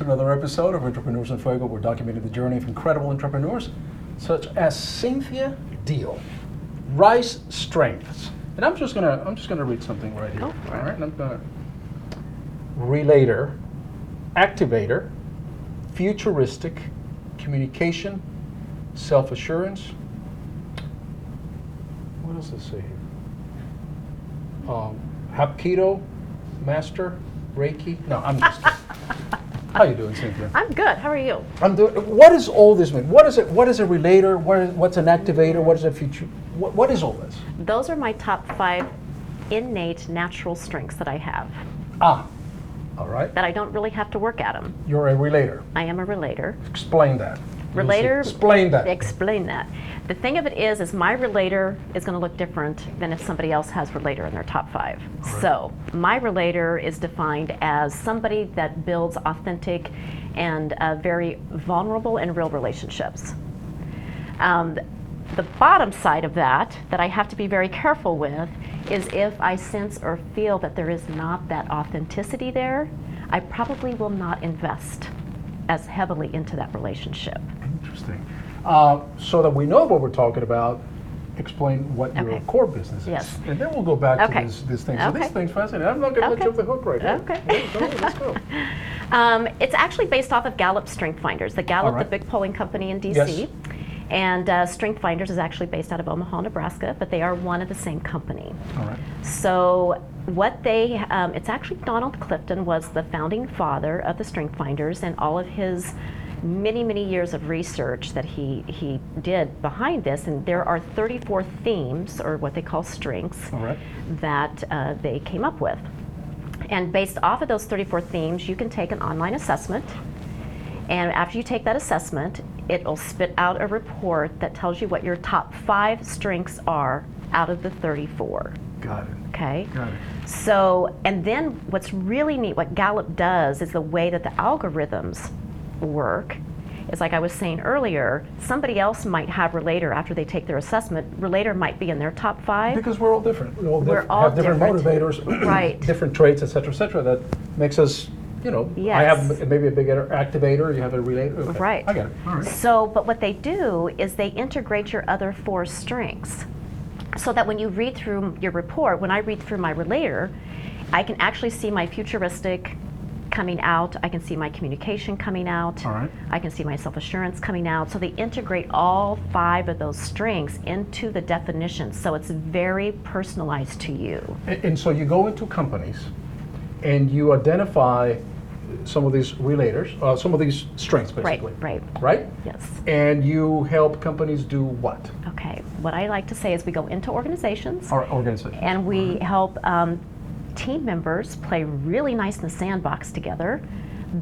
another episode of Entrepreneurs in Fuego. We're documenting the journey of incredible entrepreneurs, such as Cynthia Diehl. Rise strengths. And I'm just gonna read something right here. Oh, all right, and I'm gonna relator, activator, futuristic, communication, self-assurance. What does this say here? Hapkido, master, Reiki. No, I'm just. How you doing, Cynthia? I'm good. How are you? I'm doing. What does all this mean? What is it? What is a relator? What's an activator? What is a future? What is all this? Those are my top 5 innate natural strengths that I have. Ah, all right. That I don't really have to work at them. You're a relator. I am a relator. Explain that. Relator. Explain that. Explain that. The thing of it is my relator is going to look different than if somebody else has relator in their top 5. Right. So my relator is defined as somebody that builds authentic and very vulnerable and real relationships. The bottom side of that I have to be very careful with is if I sense or feel that there is not that authenticity there, I probably will not invest as heavily into that relationship. Interesting. So that we know what we're talking about, explain what your Okay. core business is. Yes. And then we'll go back Okay. to this thing. So Okay. this thing's fascinating. I'm not going to let Okay. you off the hook right here. Okay. Let's go. It's actually based off of Gallup Strength Finders. The Gallup, All right. the big polling company in DC. Yes. And Strength Finders is actually based out of Omaha, Nebraska, but they are one of the same company. All right. So what they, it's actually Donald Clifton was the founding father of the Strength Finders, and all of his many years of research that he did behind this, and there are 34 themes, or what they call strengths, All right. that they came up with. And based off of those 34 themes, you can take an online assessment, and after you take that assessment, it'll spit out a report that tells you what your top 5 strengths are out of the 34. Got it. Okay? Got it. So, and then what's really neat, what Gallup does is the way that the algorithms work is, like I was saying earlier, somebody else might have relator after they take their assessment. Relator might be in their top 5. Because we're all different. We all We're all have different different. motivators, Right. different traits, et cetera, that makes us, I have Yes. maybe a big activator, you have a relator. Okay. Right. I get it. All right. So, but what they do is they integrate your other 4 strengths. So that when you read through your report, when I read through my relator, I can actually see my futuristic coming out, I can see my communication coming out, All right. I can see my self-assurance coming out. So they integrate all 5 of those strengths into the definition. So it's very personalized to you. And so you go into companies and you identify some of these relators, some of these strengths, basically. Right. Right? Yes. And you help companies do what? Okay. What I like to say is we go into organizations Our organization. and we help team members play really nice in the sandbox together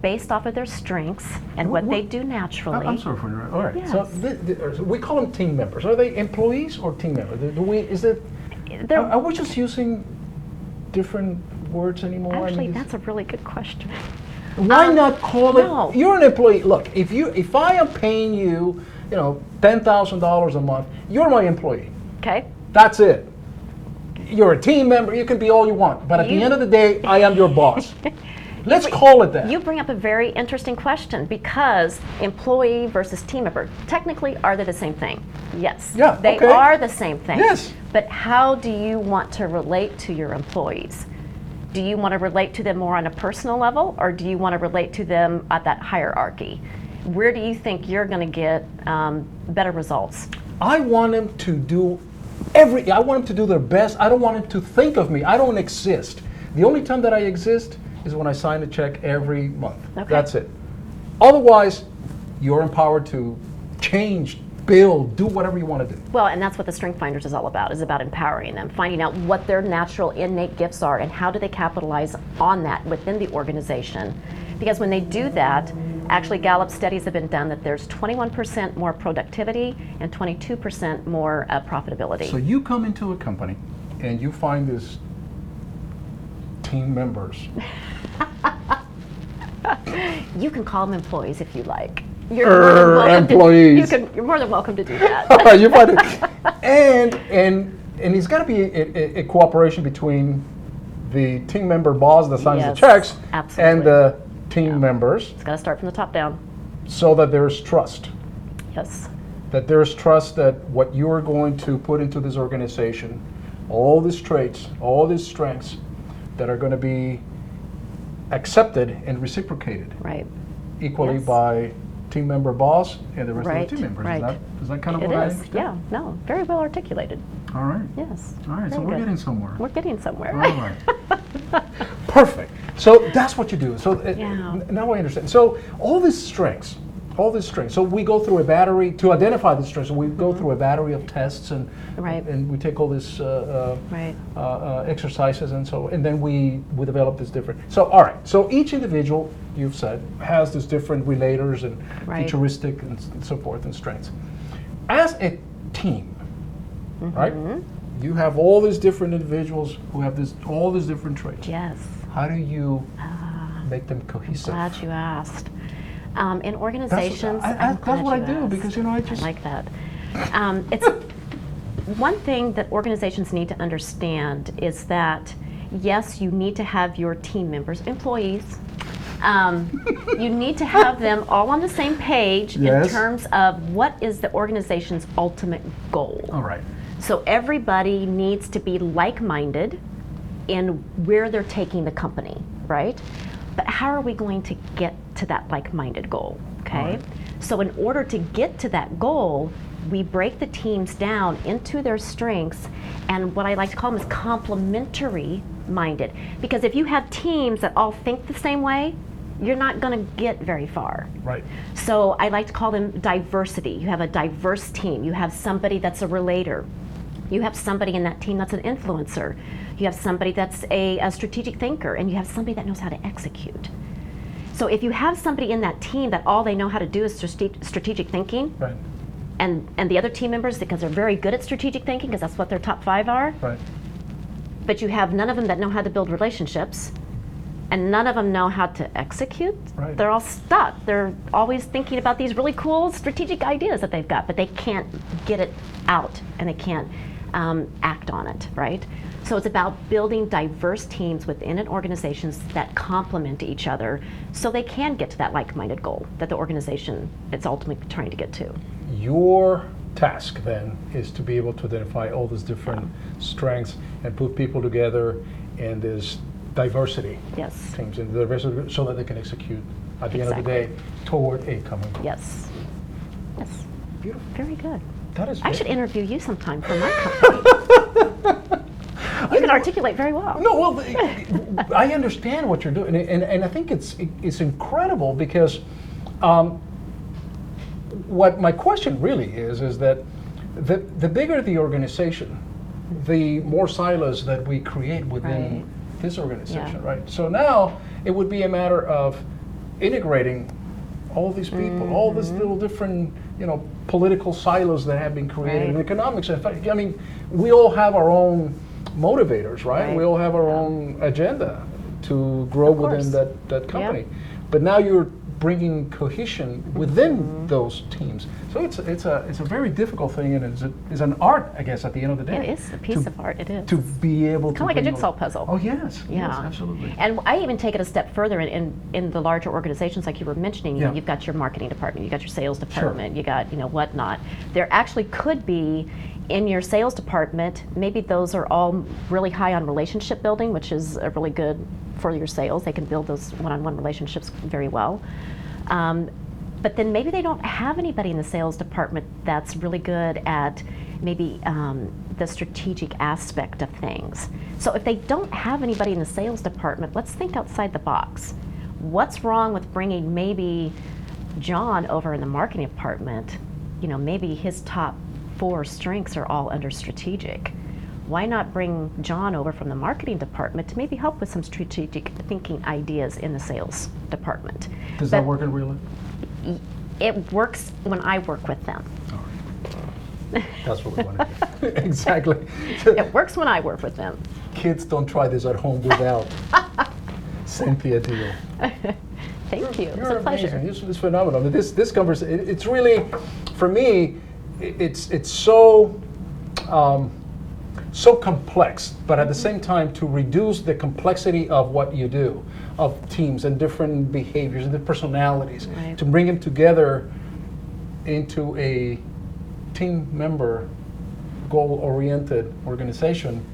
based off of their strengths and what they do naturally. I'm sorry for interrupting. All right. Yes. So we call them team members. Are they employees or team members? Are we just using different words anymore? Actually, that's a really good question. Why not call it? no. You're an employee. Look, if I am paying you, $10,000 a month, you're my employee. Okay. That's it. You're a team member. You can be all you want, but at the end of the day, I am your boss. Let's call it that. You bring up a very interesting question because employee versus team member, technically, are they the same thing? Yes. Yeah, They okay. are the same thing. Yes. But how do you want to relate to your employees? Do you want to relate to them more on a personal level, or do you want to relate to them at that hierarchy? Where do you think you're going to get better results? I want them to do I want them to do their best. I don't want them to think of me. I don't exist. The only time that I exist is when I sign a check every month. Okay. That's it. Otherwise, you're empowered to change, build, do whatever you want to do. Well, and that's what the Strength Finders is all about, is about empowering them, finding out what their natural innate gifts are and how do they capitalize on that within the organization. Because when they do that, actually Gallup studies have been done that there's 21% more productivity and 22% more profitability. So you come into a company and you find this team members. You can call them employees if you like. You're more than welcome employees. You're more than welcome to do that. You find it, and it's got to be a cooperation between the team member boss that signs the Yes, checks absolutely. and the team members It's got to start from the top down. so that there's trust. Yes. That there's trust that what you are going to put into this organization, all these traits, all these strengths that are going to be accepted and reciprocated Right. equally Yes. by team member boss and the rest of Right, the team members. right. Is that kind of It what I is. understand? Yeah. No. Very well articulated. All right. Yes. All right, so Very we're good. getting somewhere. We're getting somewhere. All right. Perfect. So that's what you do. So Yeah. now I understand. So all these strengths. So we go through a battery to identify the strengths. So we go through a battery of tests and Right. and we take all these Right. exercises and then we develop this different. So all right. So each individual, you've said, has these different relators and Right. futuristic and so forth and strengths. As a team, right? You have all these different individuals who have all these different traits. Yes. How do you make them cohesive? Glad you asked. In That's, organizations, that's glad what I you do asked. because I just I like that. It's one thing that organizations need to understand is that yes, you need to have your team members, employees. You need to have them all on the same page Yes. in terms of what is the organization's ultimate goal. all right. So everybody needs to be like-minded in where they're taking the company, right? But how are we going to get to that like-minded goal, okay? Right. So in order to get to that goal, we break the teams down into their strengths and what I like to call them is complementary minded. Because if you have teams that all think the same way, you're not going to get very far. Right. So I like to call them diversity. You have a diverse team. You have somebody that's a relator. You have somebody in that team that's an influencer. You have somebody that's a strategic thinker, and you have somebody that knows how to execute. So if you have somebody in that team that all they know how to do is strategic thinking, Right. and the other team members, because they're very good at strategic thinking, because that's what their top 5 are, Right. but you have none of them that know how to build relationships, and none of them know how to execute. Right. They're all stuck. They're always thinking about these really cool strategic ideas that they've got, but they can't get it out, and they can't act on it, right? So it's about building diverse teams within an organization that complement each other so they can get to that like-minded goal that the organization is ultimately trying to get to. Your task then is to be able to identify all these different strengths and put people together in this diversity Yes. teams and diversity so that they can execute at the end of the Exactly. day toward a common goal. Yes. Yes. Beautiful. Very good. That is I great. should interview you sometime for my company. You can articulate very well. No, well, I understand what you're doing, and I think it's incredible because what my question really is that the bigger the organization, the more silos that we create within Right. this organization, Yeah. right? So now it would be a matter of integrating all these people, all these little different, political silos that have been created in Right. economics. In fact, I mean, we all have our own motivators, right? Right. We all have our own agenda to grow Of course. within that company. But now you're bringing cohesion within Mm-hmm. those teams. So it's a very difficult thing, and it's an art, I guess, at the end of the day. It is a piece of art. It is. To be able to kind of like a bring jigsaw those- puzzle. Oh yes, Yeah. yes, absolutely. And I even take it a step further in the larger organizations like you were mentioning. Yeah. You've got your marketing department, you've got your sales department, you got whatnot. There actually could be in your sales department, maybe those are all really high on relationship building, which is really good for your sales. They can build those one-on-one relationships very well. But then maybe they don't have anybody in the sales department that's really good at maybe the strategic aspect of things. So if they don't have anybody in the sales department, let's think outside the box. What's wrong with bringing maybe John over in the marketing department? Maybe his top 4 strengths are all under strategic. Why not bring John over from the marketing department to maybe help with some strategic thinking ideas in the sales department? Does But that work in real life? it works when I work with them. All right. That's what we want to do. Exactly. It works when I work with them. Kids don't try this at home without Cynthia Diehl. Thank you. It's You're a pleasure. amazing. It's phenomenal. I mean, this conversation, it's really, for me, it's so so complex, but at the same time to reduce the complexity of what you do, of teams and different behaviors and the personalities, Right. to bring them together into a team member, goal-oriented organization,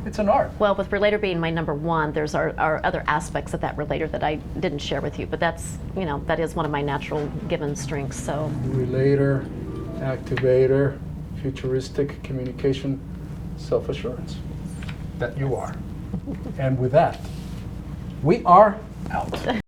it's an art. Well, with Relator being my number one, there's our other aspects of that Relator that I didn't share with you, but that's, that is one of my natural given strengths, so. Relator, activator, futuristic communication, self-assurance. That you are. And with that, we are out.